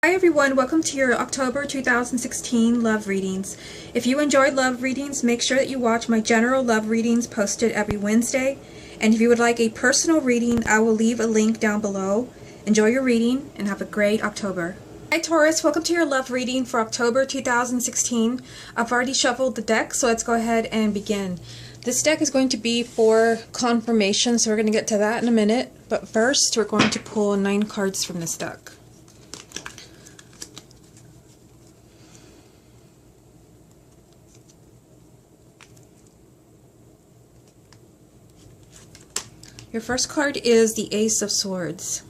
Hi everyone, welcome to your October 2016 love readings. If you enjoyed love readings, make sure that you watch my general love readings posted every Wednesday. And if you would like a personal reading, I will leave a link down below. Enjoy your reading and have a great October. Hi Taurus, welcome to your love reading for October 2016. I've already shuffled the deck, so let's go ahead and begin. This deck is going to be for confirmation, so we're going to get to that in a minute. But first, we're going to pull 9 cards from this deck. Your first card is the Ace of Swords.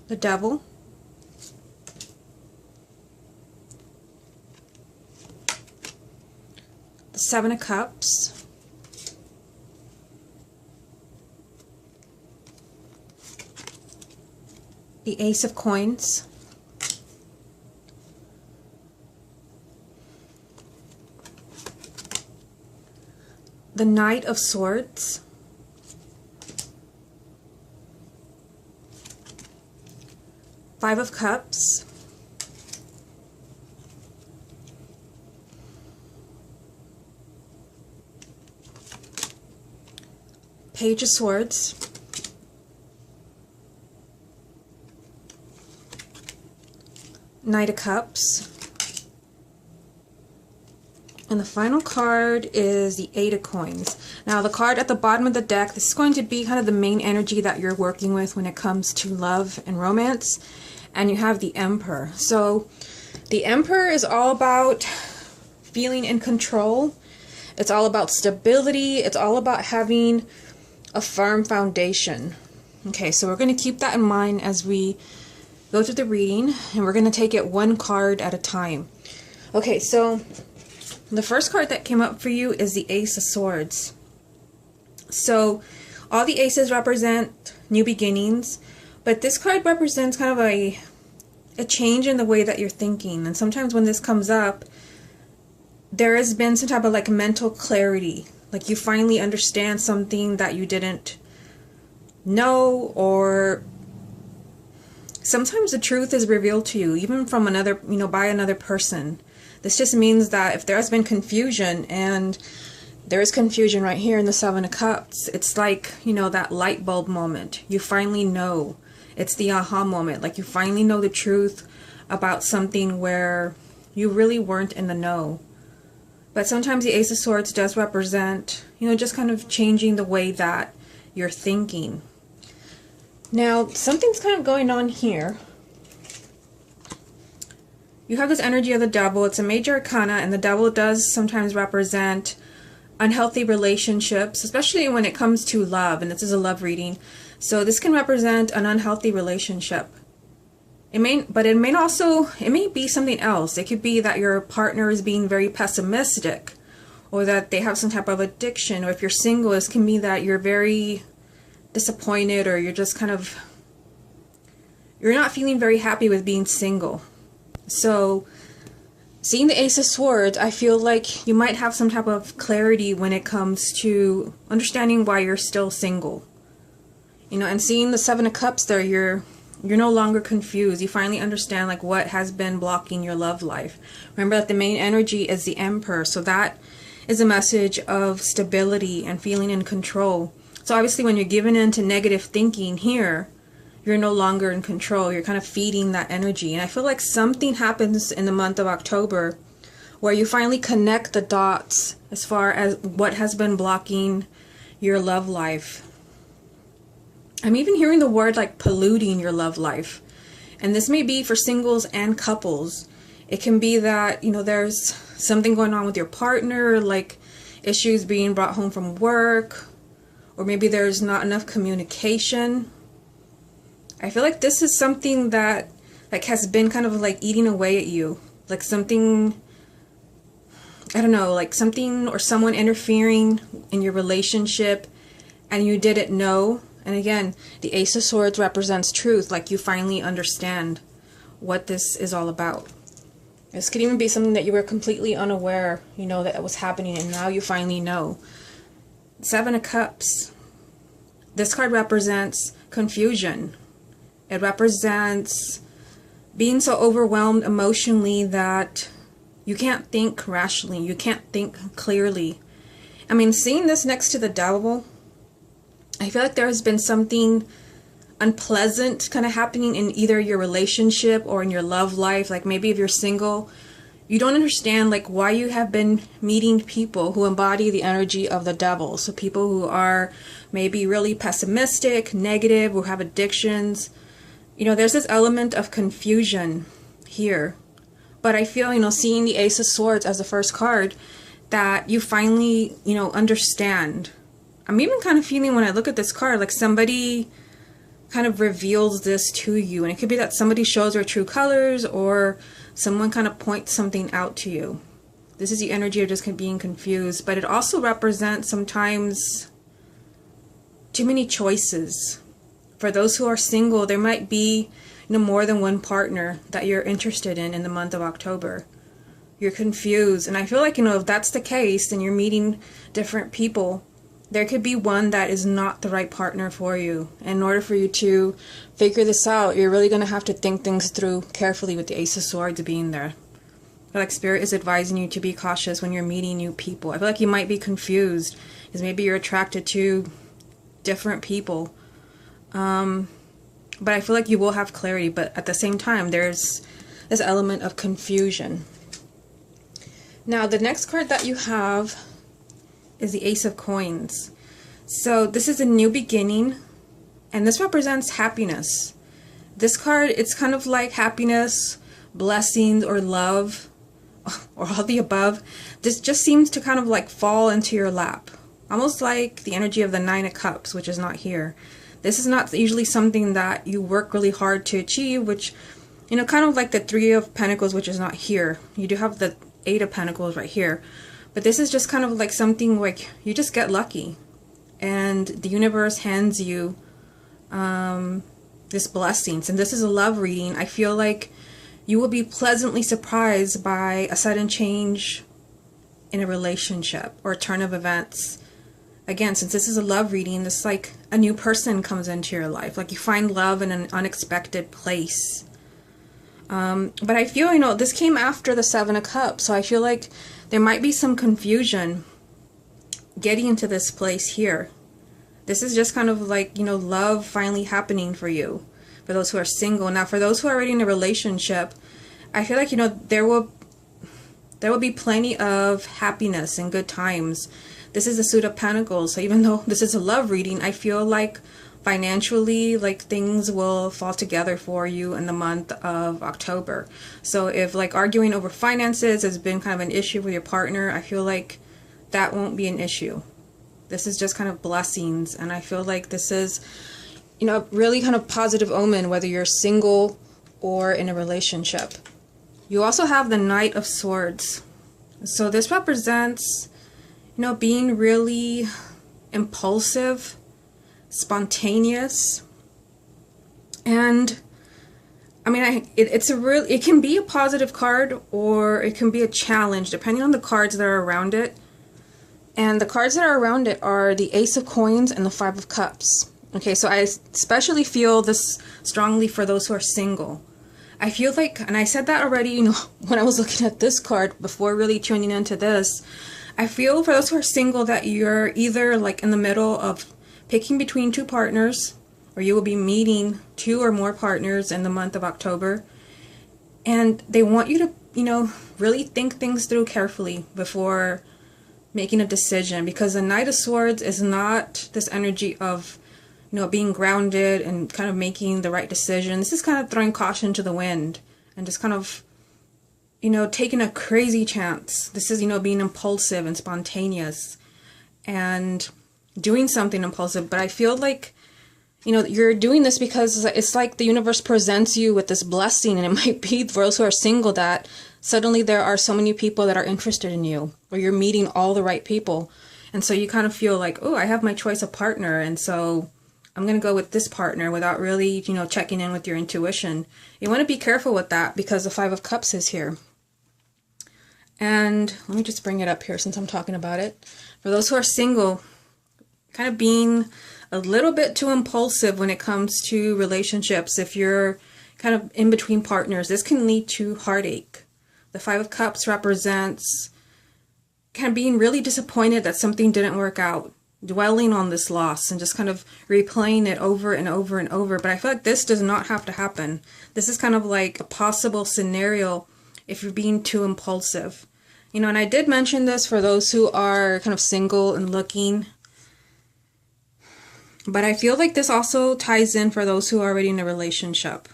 The Devil. The Seven of Cups. The Ace of Coins. The Knight of Swords, Five of Cups, Page of Swords, Knight of Cups, and the final card is the Eight of Coins. Now the card at the bottom of the deck, this is going to be kind of the main energy that you're working with when it comes to love and romance. And you have the Emperor. So the Emperor is all about feeling in control. It's all about stability. It's all about having a firm foundation. Okay, so we're going to keep that in mind as we go through the reading. And we're going to take it one card at a time. Okay, so the first card that came up for you is the Ace of Swords. So all the aces represent new beginnings, but this card represents kind of a change in the way that you're thinking. And sometimes when this comes up, there has been some type of like mental clarity. Like you finally understand something that you didn't know, or sometimes the truth is revealed to you, even from another, by another person. This just means that if there has been confusion, and there is confusion right here in the Seven of Cups, it's like, that light bulb moment. You finally know. It's the aha moment. Like you finally know the truth about something where you really weren't in the know. But sometimes the Ace of Swords does represent, just kind of changing the way that you're thinking. Now, something's kind of going on here. You have this energy of the Devil. It's a major arcana, and the Devil does sometimes represent unhealthy relationships, especially when it comes to love, and this is a love reading. So this can represent an unhealthy relationship. It may be something else. It could be that your partner is being very pessimistic, or that they have some type of addiction, or if you're single, it can be that you're very disappointed, or you're just you're not feeling very happy with being single. So, seeing the Ace of Swords, I feel like you might have some type of clarity when it comes to understanding why you're still single. And seeing the Seven of Cups there, you're no longer confused. You finally understand like what has been blocking your love life. Remember that the main energy is the Emperor, so that is a message of stability and feeling in control. So obviously when you're given into negative thinking here, you're no longer in control. You're kind of feeding that energy. And I feel like something happens in the month of October where you finally connect the dots as far as what has been blocking your love life. I'm even hearing the word like polluting your love life. And this may be for singles and couples. It can be that, there's something going on with your partner, like issues being brought home from work, or maybe there's not enough communication. I feel like this is something that has been kind of like eating away at you. Like something, I don't know, like something or someone interfering in your relationship and you didn't know. And again, the Ace of Swords represents truth. Like you finally understand what this is all about. This could even be something that you were completely unaware, that it was happening, and now you finally know. Seven of Cups. This card represents confusion. It represents being so overwhelmed emotionally that you can't think rationally. You can't think clearly. I mean, seeing this next to the Devil, I feel like there has been something unpleasant kind of happening in either your relationship or in your love life. Like maybe if you're single, you don't understand like why you have been meeting people who embody the energy of the Devil. So people who are maybe really pessimistic, negative, who have addictions. You know, there's this element of confusion here. But I feel, you know, seeing the Ace of Swords as the first card, that you finally, you know, understand. I'm even kind of feeling when I look at this card, like somebody kind of reveals this to you. And it could be that somebody shows their true colors, or someone kind of points something out to you. This is the energy of just being confused. But it also represents sometimes too many choices. For those who are single, there might be, you know, more than one partner that you're interested in the month of October. You're confused. And I feel like, you know, if that's the case, then you're meeting different people. There could be one that is not the right partner for you. In order for you to figure this out, you're really going to have to think things through carefully with the Ace of Swords being there. I feel like Spirit is advising you to be cautious when you're meeting new people. I feel like you might be confused because maybe you're attracted to different people. But I feel like you will have clarity. But at the same time, there's this element of confusion. Now, the next card that you have is the Ace of Coins. So this is a new beginning, and this represents happiness. This card, it's kind of like happiness, blessings, or love, or all the above. This just seems to kind of like fall into your lap. Almost like the energy of the Nine of Cups, which is not here. This is not usually something that you work really hard to achieve, which, you know, kind of like the Three of Pentacles, which is not here. You do have the Eight of Pentacles right here. But this is just kind of like something like you just get lucky. And the universe hands you this blessings. And this is a love reading. I feel like you will be pleasantly surprised by a sudden change in a relationship or a turn of events. Again, since this is a love reading, this like a new person comes into your life. Like you find love in an unexpected place. But I feel, you know, this came after the Seven of Cups. So I feel like there might be some confusion getting into this place here. This is just kind of like, you know, love finally happening for you. For those who are single. Now, for those who are already in a relationship, I feel like, you know, there will be plenty of happiness and good times. This is the Suit of Pentacles. So even though this is a love reading, I feel like financially, like things will fall together for you in the month of October. So if like arguing over finances has been kind of an issue with your partner, I feel like that won't be an issue. This is just kind of blessings. And I feel like this is, you know, really kind of positive omen, whether you're single or in a relationship. You also have the Knight of Swords. So this represents, you know, being really impulsive, spontaneous, and I mean, it can be a positive card or it can be a challenge depending on the cards that are around it. And the cards that are around it are the Ace of Coins and the Five of Cups. Okay, so I especially feel this strongly for those who are single. I feel like, and I said that already, you know, when I was looking at this card before really tuning into this, I feel for those who are single that you're either like in the middle of picking between two partners, or you will be meeting two or more partners in the month of October. And they want you to, you know, really think things through carefully before making a decision, because the Knight of Swords is not this energy of, you know, being grounded and kind of making the right decision. This is kind of throwing caution to the wind and just kind of, you know, taking a crazy chance. This is, you know, being impulsive and spontaneous and doing something impulsive. But I feel like, you know, you're doing this because it's like the universe presents you with this blessing, and it might be for those who are single that suddenly there are so many people that are interested in you, or you're meeting all the right people. And so you kind of feel like, oh, I have my choice of partner, and so I'm going to go with this partner without really, you know, checking in with your intuition. You want to be careful with that because the Five of Cups is here. And let me just bring it up here since I'm talking about it. For those who are single, kind of being a little bit too impulsive when it comes to relationships. If you're kind of in between partners, this can lead to heartache. The Five of Cups represents kind of being really disappointed that something didn't work out, dwelling on this loss and just kind of replaying it over and over and over. But I feel like this does not have to happen. This is kind of like a possible scenario if you're being too impulsive. You know, and I did mention this for those who are kind of single and looking. But I feel like this also ties in for those who are already in a relationship.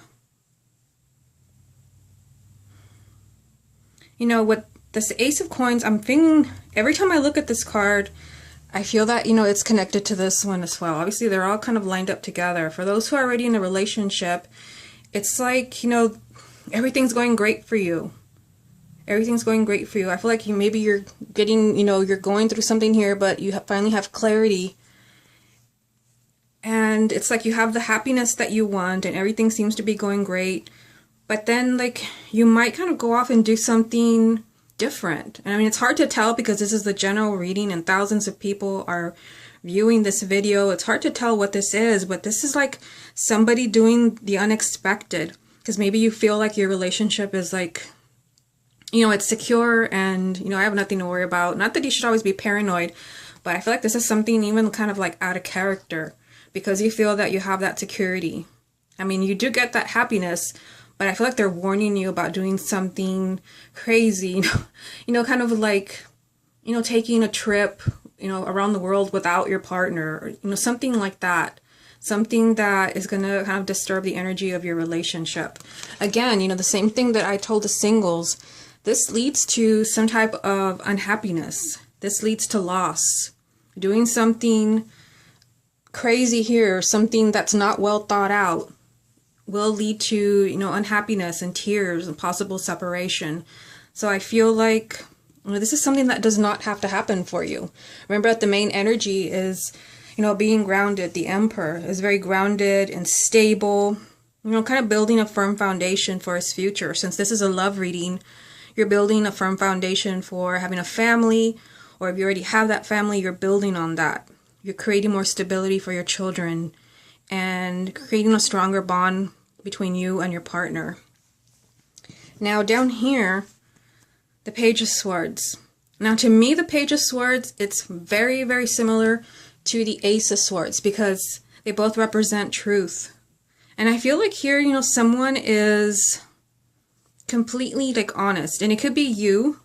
You know, with this Ace of Coins, I'm thinking every time I look at this card, I feel that, you know, it's connected to this one as well. Obviously, they're all kind of lined up together. For those who are already in a relationship, it's like, you know, everything's going great for you. Everything's going great for you. I feel like maybe you're getting, you know, you're going through something here, but you finally have clarity. And it's like you have the happiness that you want and everything seems to be going great. But then, like, you might kind of go off and do something different. And I mean, it's hard to tell because this is the general reading and thousands of people are viewing this video. It's hard to tell what this is, but this is like somebody doing the unexpected. Because maybe you feel like your relationship is like, you know, it's secure and, you know, I have nothing to worry about. Not that you should always be paranoid, but I feel like this is something even kind of like out of character because you feel that you have that security. I mean, you do get that happiness, but I feel like they're warning you about doing something crazy, you know, kind of like, you know, taking a trip, you know, around the world without your partner, or, you know, something like that. Something that is going to kind of disturb the energy of your relationship. Again, you know, the same thing that I told the singles. This leads to some type of unhappiness. This leads to loss. Doing something crazy here, something that's not well thought out, will lead to, you know, unhappiness and tears and possible separation. So I feel like, you know, this is something that does not have to happen for you. Remember that the main energy is, you know, being grounded. The Emperor is very grounded and stable, you know, kind of building a firm foundation for his future. Since this is a love reading, you're building a firm foundation for having a family, or if you already have that family, you're building on that. You're creating more stability for your children and creating a stronger bond between you and your partner. Now down here, the Page of Swords. Now to me, the Page of Swords, it's very, very similar to the Ace of Swords because they both represent truth. And I feel like here, you know, someone is completely like honest, and it could be you.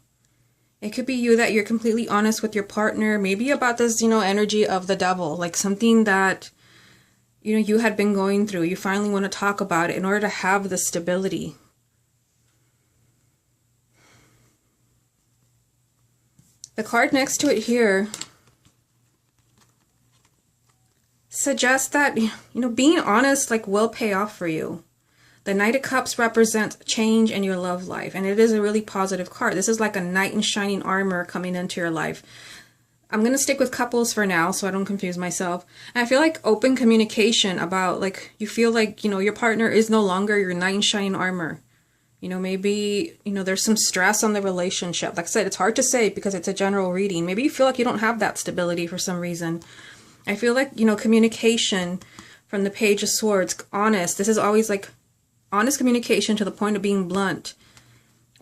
It could be you that you're completely honest with your partner, maybe about this, you know, energy of the devil, like something that, you know, you had been going through. You finally want to talk about it in order to have the stability. The card next to it here suggests that, you know, being honest, like, will pay off for you. The Knight of Cups represents change in your love life, and it is a really positive card. This is like a knight in shining armor coming into your life. I'm going to stick with couples for now so I don't confuse myself. And I feel like open communication about, like, you feel like, you know, your partner is no longer your knight in shining armor. You know, maybe, you know, there's some stress on the relationship. Like I said, it's hard to say because it's a general reading. Maybe you feel like you don't have that stability for some reason. I feel like, you know, communication from the Page of Swords, honest. This is always like honest communication to the point of being blunt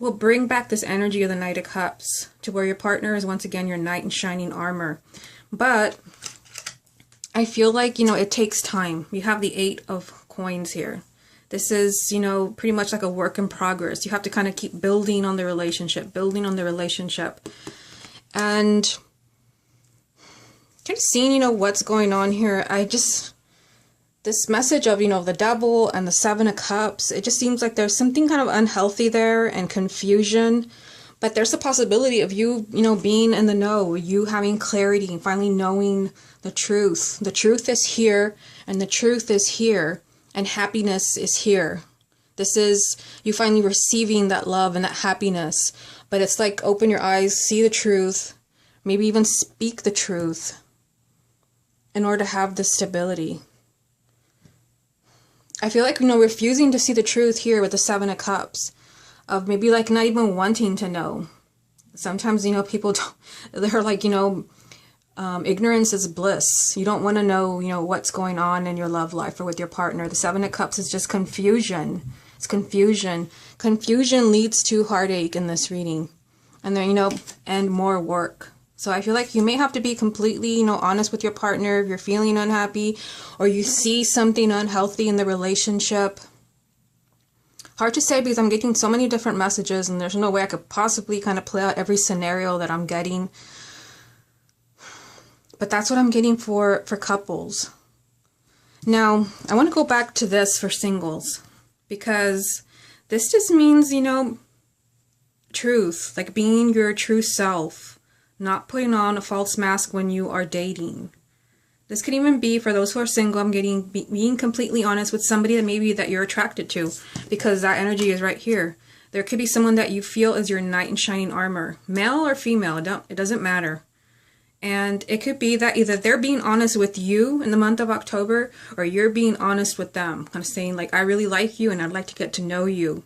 will bring back this energy of the Knight of Cups to where your partner is once again your knight in shining armor. But I feel like, you know, it takes time. You have the Eight of Coins here. This is, you know, pretty much like a work in progress. You have to kind of keep building on the relationship, And kind of seeing, you know, what's going on here. This message of, you know, the devil and the Seven of Cups, it just seems like there's something kind of unhealthy there and confusion. But there's a possibility of you, you know, being in the know, you having clarity and finally knowing the truth. The truth is here, and the truth is here, and happiness is here. This is you finally receiving that love and that happiness. But it's like open your eyes, see the truth, maybe even speak the truth in order to have this stability. I feel like, you know, refusing to see the truth here with the Seven of Cups, of maybe like not even wanting to know. Sometimes, you know, people don't, they're like, you know, Ignorance is bliss. You don't want to know, what's going on in your love life or with your partner. The Seven of Cups is just confusion. It's confusion. Confusion leads to heartache in this reading. And then, and more work. So I feel like you may have to be completely, honest with your partner if you're feeling unhappy or you see something unhealthy in the relationship. Hard to say because I'm getting so many different messages and there's no way I could possibly kind of play out every scenario that I'm getting. But that's what I'm getting for couples. Now, I want to go back to this for singles because this just means, truth, like being your true self, not putting on a false mask when you are dating. This could even be for those who are single. I'm getting being completely honest with somebody that maybe that you're attracted to because that energy is right here. There could be someone that you feel is your knight in shining armor, male or female, it doesn't matter. And it could be that either they're being honest with you in the month of October or you're being honest with them, kind of saying like, I really like you and I'd like to get to know you.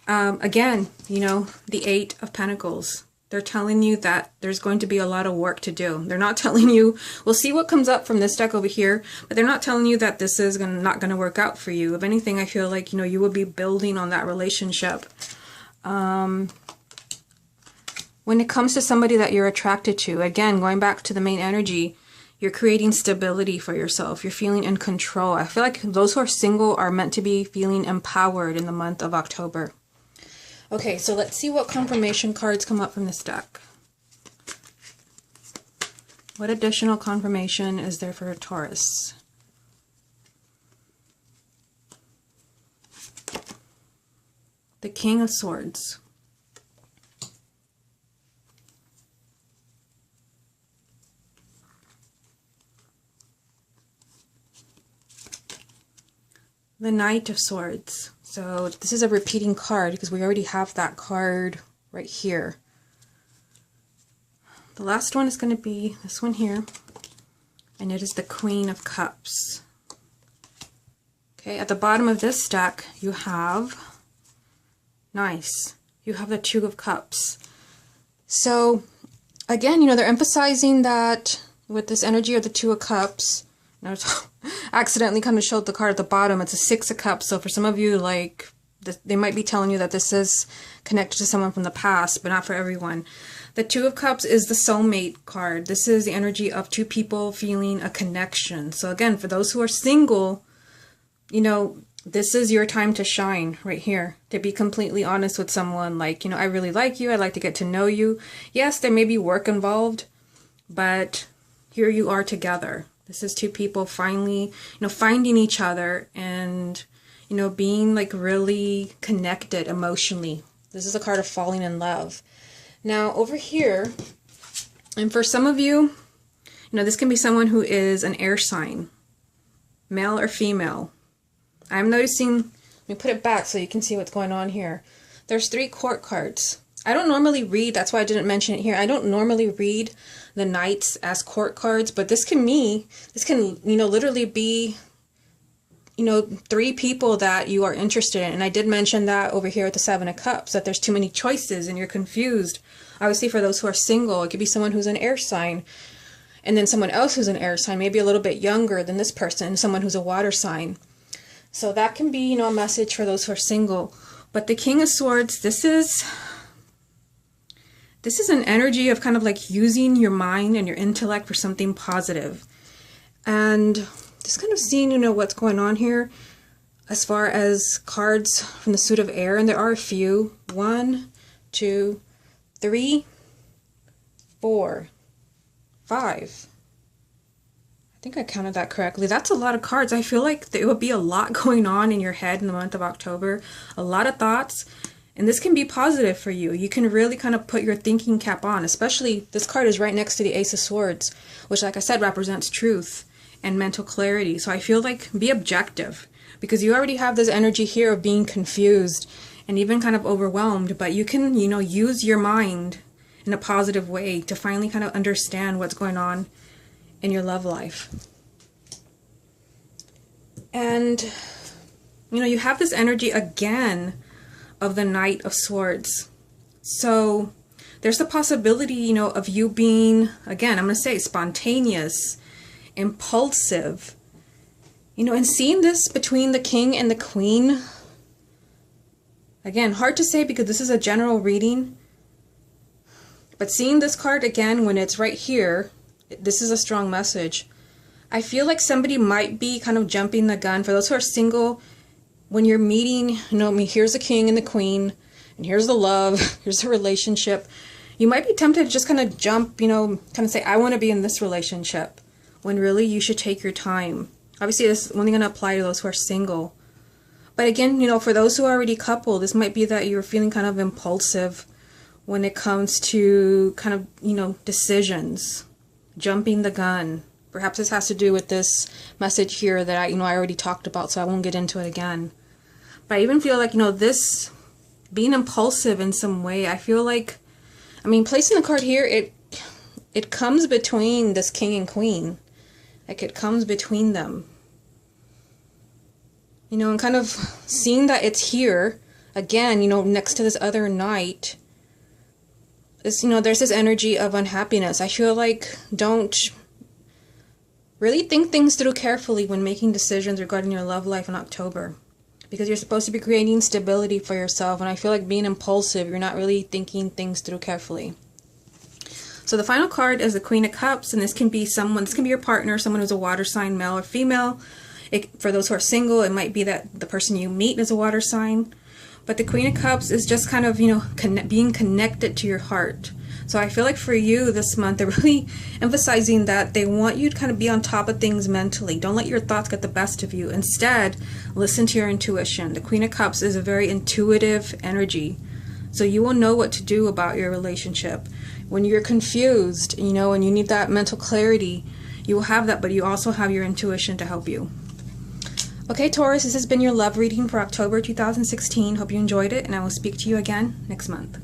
Again, the Eight of Pentacles. They're telling you that there's going to be a lot of work to do. They're not telling you, we'll see what comes up from this deck over here, but they're not telling you that this is not going to work out for you. If anything, I feel like, you will be building on that relationship. When it comes to somebody that you're attracted to, again, going back to the main energy, you're creating stability for yourself. You're feeling in control. I feel like those who are single are meant to be feeling empowered in the month of October. Okay, so let's see what confirmation cards come up from this deck. What additional confirmation is there for Taurus? The King of Swords. The Knight of Swords. So this is a repeating card because we already have that card right here. The last one is going to be this one here. And it is the Queen of Cups. Okay, at the bottom of this deck you have, nice, you have the Two of Cups. So again, they're emphasizing that with this energy of the Two of Cups, accidentally kind of showed the card at the bottom. It's a Six of Cups. So for some of you, like, they might be telling you that this is connected to someone from the past, but not for everyone. The Two of Cups is the soulmate card. This is the energy of two people feeling a connection. So again, for those who are single, this is your time to shine right here. To be completely honest with someone, like, I really like you. I'd like to get to know you. Yes, there may be work involved, but here you are together. This is two people finally, finding each other and, being like really connected emotionally. This is a card of falling in love. Now over here, and for some of you, this can be someone who is an air sign, male or female. I'm noticing, let me put it back so you can see what's going on here. There's 3 court cards. I don't normally read, that's why I didn't mention it here. I don't normally read the knights as court cards, but this can literally be, 3 people that you are interested in. And I did mention that over here at the Seven of Cups, that there's too many choices and you're confused. Obviously for those who are single, it could be someone who's an air sign and then someone else who's an air sign, maybe a little bit younger than this person, someone who's a water sign. So that can be, a message for those who are single. But the King of Swords, this is an energy of kind of like using your mind and your intellect for something positive. And just kind of seeing, what's going on here as far as cards from the suit of air. And there are a few. 1, 2, 3, 4, 5. I think I counted that correctly. That's a lot of cards. I feel like there would be a lot going on in your head in the month of October. A lot of thoughts. And this can be positive for you. You can really kind of put your thinking cap on, especially this card is right next to the Ace of Swords, which, like I said, represents truth and mental clarity. So I feel like be objective because you already have this energy here of being confused and even kind of overwhelmed, but you can, use your mind in a positive way to finally kind of understand what's going on in your love life. And, you have this energy again of the Knight of Swords. So there's the possibility, you know, of you being, again, I'm going to say spontaneous, impulsive, you know, and seeing this between the king and the queen. Again, hard to say because this is a general reading, but seeing this card again when it's right here, this is a strong message. I feel like somebody might be kind of jumping the gun. For those who are single, when you're meeting, you know, here's the king and the queen, and here's the love, here's the relationship. You might be tempted to just kind of jump, you know, kind of say, I want to be in this relationship, when really you should take your time. Obviously, this is only going to apply to those who are single. But again, you know, for those who are already coupled, this might be that you're feeling kind of impulsive when it comes to kind of, you know, decisions, jumping the gun. Perhaps this has to do with this message here that I already talked about, so I won't get into it again. But I even feel like, you know, this being impulsive in some way, I feel like, I mean, placing the card here, it comes between this king and queen. Like, it comes between them. You know, and kind of seeing that it's here, again, you know, next to this other knight, is, you know, there's this energy of unhappiness. I feel like don't really think things through carefully when making decisions regarding your love life in October. Because you're supposed to be creating stability for yourself, and I feel like being impulsive, you're not really thinking things through carefully. So the final card is the Queen of Cups, and this can be your partner, someone who's a water sign, male or female. For those who are single, it might be that the person you meet is a water sign. But the Queen of Cups is just kind of, you know, being connected to your heart. So I feel like for you this month, they're really emphasizing that they want you to kind of be on top of things mentally. Don't let your thoughts get the best of you. Instead, listen to your intuition. The Queen of Cups is a very intuitive energy. So you will know what to do about your relationship. When you're confused, you know, and you need that mental clarity, you will have that, but you also have your intuition to help you. Okay, Taurus, this has been your love reading for October 2016. Hope you enjoyed it, and I will speak to you again next month.